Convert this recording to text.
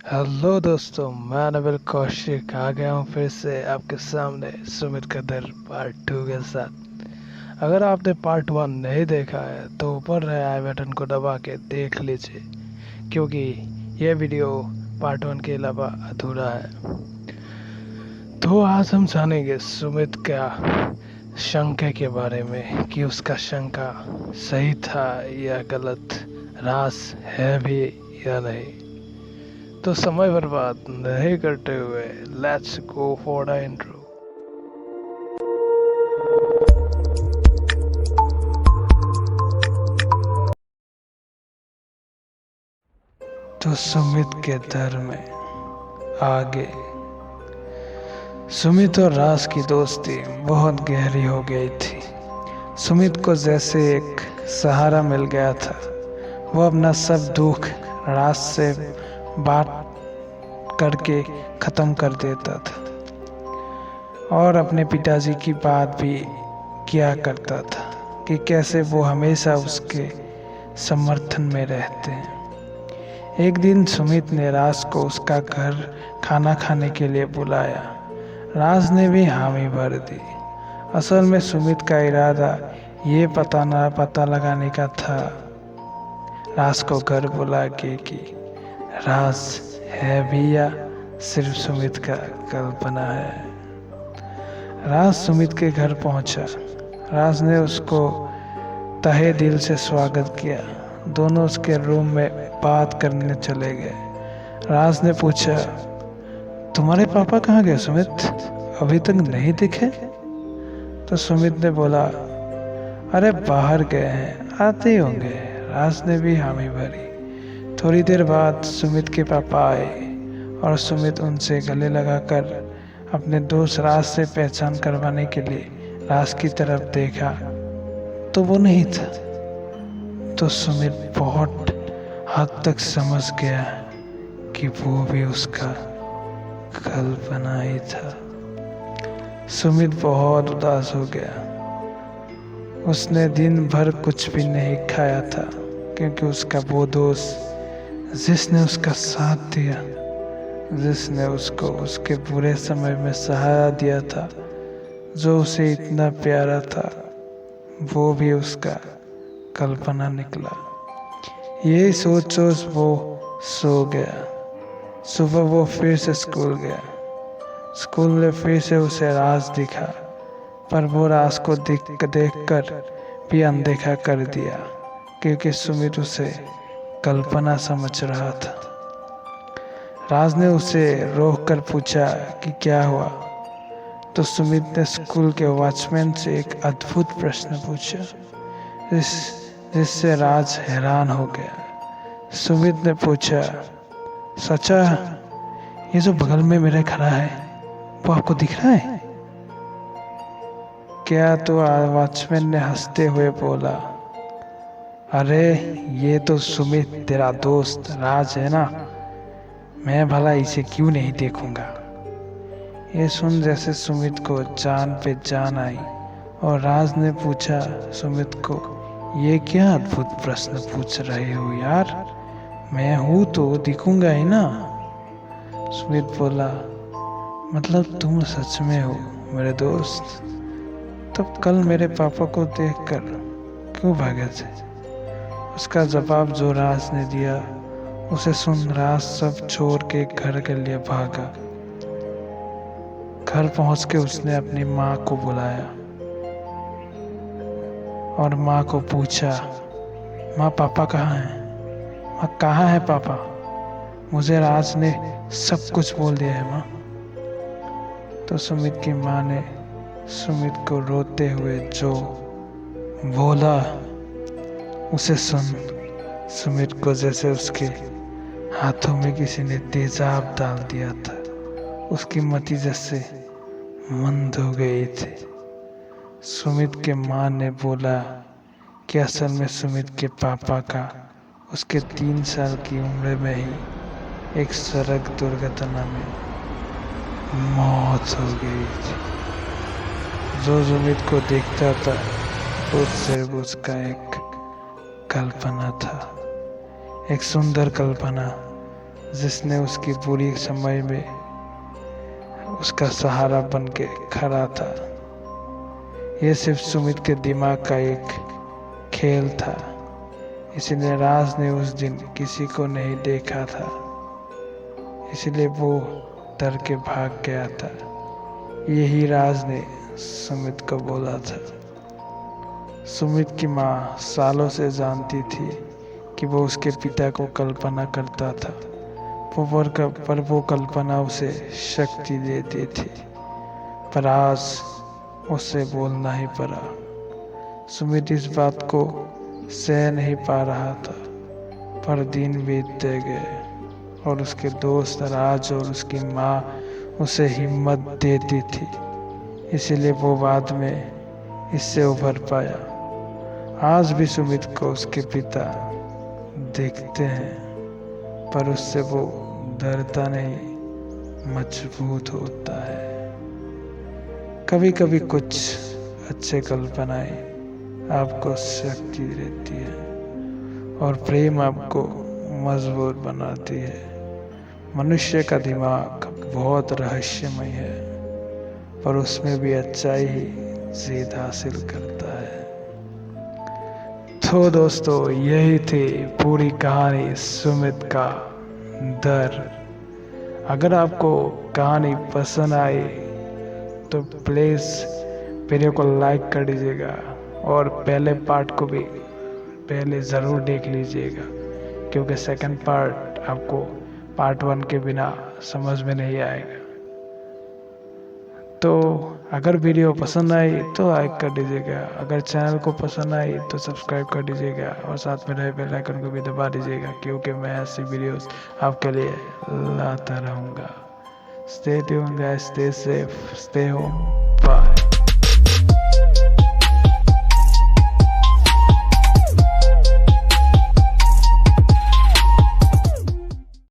Hello दोस्तों, मैं नबिल कौशिक आ गया हूँ फिर से आपके सामने सुमित कदर पार्ट 2 के साथ। अगर आपने पार्ट 1 नहीं देखा है तो ऊपर रहे आई बटन को दबा के देख लीजिए, क्योंकि ये वीडियो पार्ट 1 के अलावा अधूरा है। तो आज हम जानेंगे सुमित का शंका के बारे में कि उसका शंका सही था या गलत, रास है भी या नहीं। तो समय बर्बाद नहीं करते हुए let's go for the intro. तो सुमित के दर में आगे सुमित और राज की दोस्ती बहुत गहरी हो गई थी। सुमित को जैसे एक सहारा मिल गया था। वो अपना सब दुख राज से बात करके ख़त्म कर देता था और अपने पिताजी की बात भी किया करता था कि कैसे वो हमेशा उसके समर्थन में रहते हैं। एक दिन सुमित ने राज को उसका घर खाना खाने के लिए बुलाया। राज ने भी हामी भर दी। असल में सुमित का इरादा ये पता लगाने का था राज को घर बुला के कि राज है भी या सिर्फ सुमित का कल्पना है। राज सुमित के घर पहुंचा। राज ने उसको तहे दिल से स्वागत किया। दोनों उसके रूम में बात करने चले गए। राज ने पूछा, तुम्हारे पापा कहाँ गए सुमित, अभी तक नहीं दिखे? तो सुमित ने बोला, अरे बाहर गए हैं, आते ही होंगे। राज ने भी हामी भरी। थोड़ी देर बाद सुमित के पापा आए और सुमित उनसे गले लगाकर अपने दोस्त राज से पहचान करवाने के लिए राज की तरफ देखा तो वो नहीं था। तो सुमित बहुत हद तक समझ गया कि वो भी उसका कल्पना ही था। सुमित बहुत उदास हो गया। उसने दिन भर कुछ भी नहीं खाया था क्योंकि उसका वो दोस्त जिसने उसका साथ दिया, जिसने उसको उसके बुरे समय में सहारा दिया था, जो उसे इतना प्यारा था, वो भी उसका कल्पना निकला। यही सोच सोच वो सो गया। सुबह वो फिर से स्कूल गया। स्कूल में फिर से उसे राज दिखा, पर वो राज को देख कर भी अनदेखा कर दिया क्योंकि सुमित उसे कल्पना समझ रहा था। राज ने उसे रोक कर पूछा कि क्या हुआ। तो सुमित ने स्कूल के वॉचमैन से एक अद्भुत प्रश्न पूछा जिससे राज हैरान हो गया। सुमित ने पूछा, सचा ये जो बगल में मेरे खड़ा है वो आपको दिख रहा है क्या? तो वॉचमैन ने हंसते हुए बोला, अरे ये तो सुमित तेरा दोस्त राज है ना, मैं भला इसे क्यों नहीं देखूंगा। ये सुन जैसे सुमित को जान पे जान आई और राज ने पूछा सुमित को, ये क्या अद्भुत प्रश्न पूछ रहे हो यार, मैं हूँ तो दिखूंगा ही ना। सुमित बोला, मतलब तुम सच में हो मेरे दोस्त? तब कल मेरे पापा को देखकर क्यों भागे थे? उसका जवाब जो राज ने दिया उसे सुन राज सब छोड़ के घर के लिए भागा। घर पहुंच के उसने अपनी माँ को बुलाया और माँ को पूछा, माँ पापा कहाँ हैं? माँ कहाँ है पापा? मुझे राज ने सब कुछ बोल दिया है माँ। तो सुमित की माँ ने सुमित को रोते हुए जो बोला उसे सुन सुमित को जैसे उसके हाथों में किसी ने तेजाब डाल दिया था। उसकी मति जैसे मंद हो गई थी। सुमित के माँ ने बोला कि असल में सुमित के पापा का उसके 3 साल की उम्र में ही एक सड़क दुर्घटना में मौत हो गई थी। जो सुमित को देखता था वो सिर्फ उसका एक कल्पना था, एक सुंदर कल्पना जिसने उसकी बुरी समय में उसका सहारा बन के खड़ा था। यह सिर्फ सुमित के दिमाग का एक खेल था, इसलिए राज ने उस दिन किसी को नहीं देखा था, इसलिए वो डर के भाग गया था। यही राज ने सुमित को बोला था। सुमित की माँ सालों से जानती थी कि वो उसके पिता को कल्पना करता था, पर वो कल्पना उसे शक्ति देती थी। पर आज उसे बोलना ही पड़ा। सुमित इस बात को सह नहीं पा रहा था, पर दिन बीतते गए और उसके दोस्त राज और उसकी माँ उसे हिम्मत देती थी, इसलिए वो बाद में इससे उभर पाया। आज भी सुमित को उसके पिता देखते हैं, पर उससे वो डरता नहीं, मजबूत होता है। कभी कभी कुछ अच्छे कल्पनाएं आपको शक्ति देती है और प्रेम आपको मजबूत बनाती है। मनुष्य का दिमाग बहुत रहस्यमय है, पर उसमें भी अच्छाई ही जीत हासिल करता है। तो दोस्तों, यही थी पूरी कहानी सुमित का डर। अगर आपको कहानी पसंद आई तो प्लीज़ वीडियो को लाइक कर दीजिएगा और पहले पार्ट को भी पहले ज़रूर देख लीजिएगा, क्योंकि सेकंड पार्ट आपको पार्ट 1 के बिना समझ में नहीं आएगा। तो अगर वीडियो पसंद आई तो लाइक कर दीजिएगा, अगर चैनल को पसंद आई तो सब्सक्राइब कर दीजिएगा और साथ में रहे बेल आइकन को भी दबा दीजिएगा, क्योंकि मैं ऐसी वीडियोस आपके लिए लाता रहूँगा। Stay tuned guys, stay safe, stay home.